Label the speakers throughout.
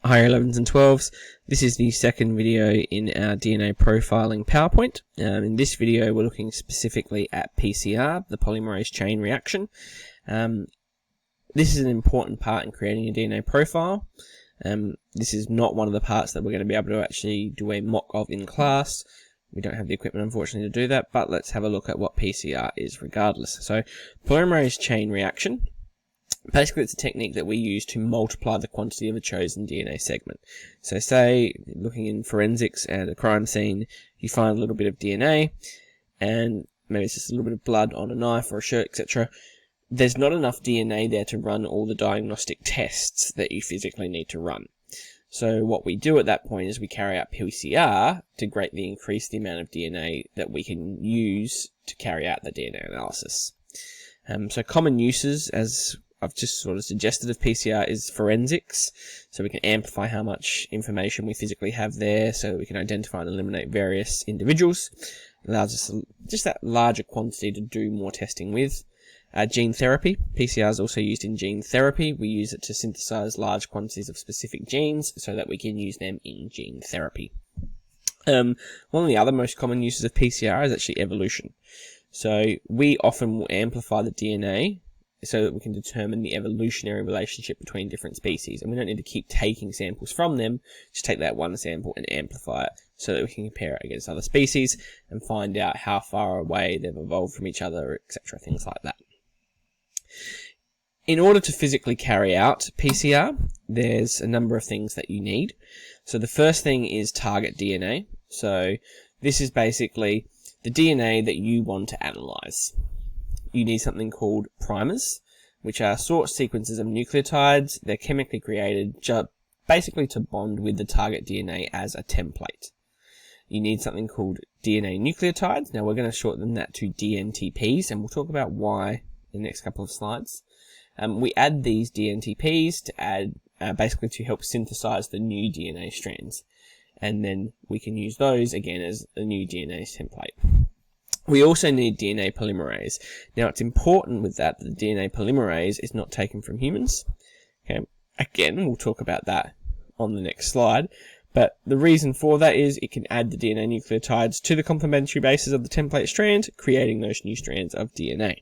Speaker 1: Hi 11s and 12s, this is the second video in our DNA profiling PowerPoint. In this video we're looking specifically at PCR, the polymerase chain reaction. This is an important part in creating a DNA profile. This is not one of the parts that we're going to be able to actually do a mock of in class. We don't have the equipment unfortunately to do that, but let's have a look at what PCR is regardless. So polymerase chain reaction. Basically, it's a technique that we use to multiply the quantity of a chosen DNA segment. So say, looking in forensics at a crime scene, you find a little bit of DNA, and maybe it's just a little bit of blood on a knife or a shirt, etc. There's not enough DNA there to run all the diagnostic tests that you physically need to run. So what we do at that point is we carry out PCR to greatly increase the amount of DNA that we can use to carry out the DNA analysis. So common uses, as I've just sort of suggested, of PCR is forensics, so we can amplify how much information we physically have there, so we can identify and eliminate various individuals. It allows us just that larger quantity to do more testing with. Gene therapy. PCR is also used in gene therapy. We use it to synthesize large quantities of specific genes so that we can use them in gene therapy. One of the other most common uses of PCR is actually evolution. So we often will amplify the DNA so that we can determine the evolutionary relationship between different species. And we don't need to keep taking samples from them, just take that one sample and amplify it so that we can compare it against other species and find out how far away they've evolved from each other, etc., things like that. In order to physically carry out PCR, there's a number of things that you need. So the first thing is target DNA. So this is basically the DNA that you want to analyze. You need something called primers, which are short sequences of nucleotides. They're chemically created basically to bond with the target DNA as a template. You need something called DNA nucleotides. Now we're going to shorten that to DNTPs, and we'll talk about why in the next couple of slides. We add these DNTPs to add basically to help synthesize the new DNA strands, and then we can use those again as a new DNA template. We also need DNA polymerase. Now it's important with that the DNA polymerase is not taken from humans. Okay. Again, we'll talk about that on the next slide. But the reason for that is it can add the DNA nucleotides to the complementary bases of the template strand, creating those new strands of DNA.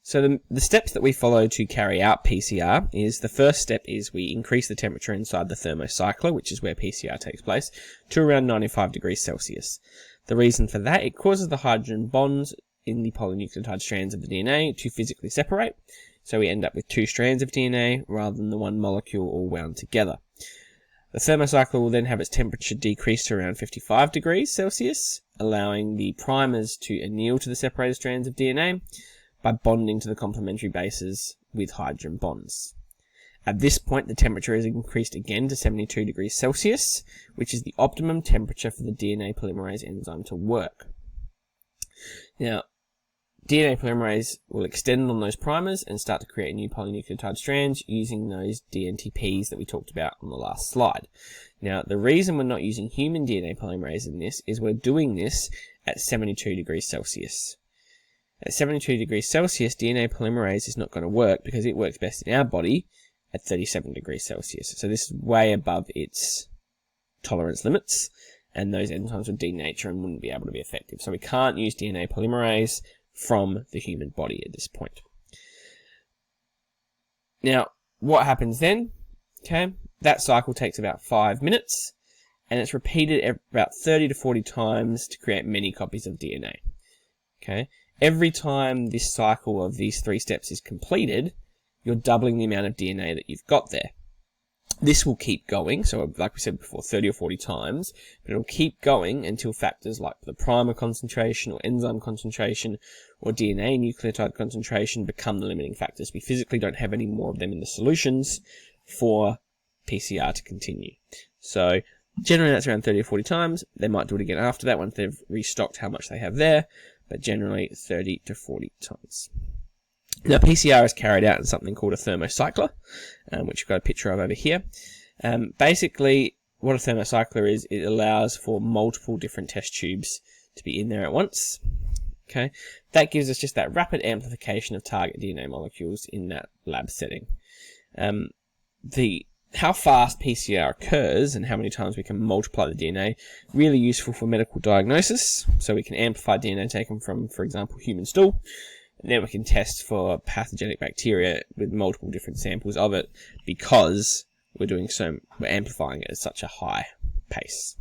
Speaker 1: So the steps that we follow to carry out PCR is, the first step is we increase the temperature inside the thermocycler, which is where PCR takes place, to around 95 degrees Celsius. The reason for that, it causes the hydrogen bonds in the polynucleotide strands of the DNA to physically separate, so we end up with two strands of DNA rather than the one molecule all wound together. The thermocycler will then have its temperature decrease to around 55 degrees Celsius, allowing the primers to anneal to the separated strands of DNA by bonding to the complementary bases with hydrogen bonds. At this point, the temperature is increased again to 72 degrees Celsius, which is the optimum temperature for the DNA polymerase enzyme to work. Now, DNA polymerase will extend on those primers and start to create new polynucleotide strands using those DNTPs that we talked about on the last slide. Now, the reason we're not using human DNA polymerase in this is we're doing this at 72 degrees Celsius. At 72 degrees Celsius, DNA polymerase is not going to work because it works best in our body at 37 degrees Celsius. So this is way above its tolerance limits, and those enzymes would denature and wouldn't be able to be effective. So we can't use DNA polymerase from the human body at this point. Now, what happens then? Okay, that cycle takes about 5 minutes, and it's repeated about 30 to 40 times to create many copies of DNA. Okay, every time this cycle of these 3 steps is completed, you're doubling the amount of DNA that you've got there. This will keep going, so like we said before, 30 or 40 times, but it'll keep going until factors like the primer concentration or enzyme concentration or DNA nucleotide concentration become the limiting factors. We physically don't have any more of them in the solutions for PCR to continue. So generally that's around 30 or 40 times. They might do it again after that once they've restocked how much they have there, but generally 30 to 40 times. Now, PCR is carried out in something called a thermocycler, which we've got a picture of over here. Basically, what a thermocycler is, it allows for multiple different test tubes to be in there at once. Okay, that gives us just that rapid amplification of target DNA molecules in that lab setting. The how fast PCR occurs and how many times we can multiply the DNA, really useful for medical diagnosis. So we can amplify DNA taken from, for example, human stool. And then we can test for pathogenic bacteria with multiple different samples of it because we're amplifying it at such a high pace.